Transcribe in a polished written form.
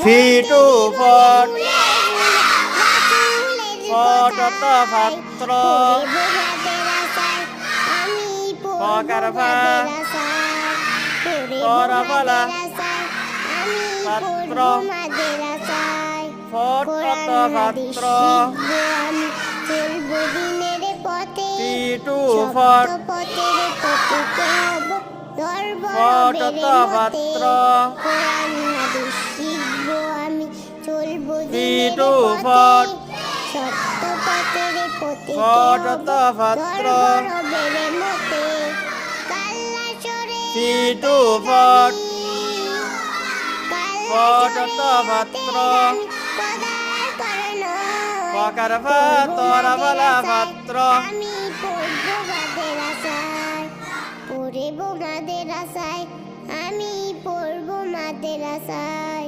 ফি two ফট ফটত ভাত্র Fokker ফা তরা ফলা পাত্র ফটত ভাত্র ফি টু ফট ফটত ভাত্র ফি টু ফট ফটত ভাত্র ফি টু ফট ফটত ভাত্র ফকার ফা তরা ফলা ভাত্র পড়বো মাদের আশায়, আমি পড়বো মাদের আশায়।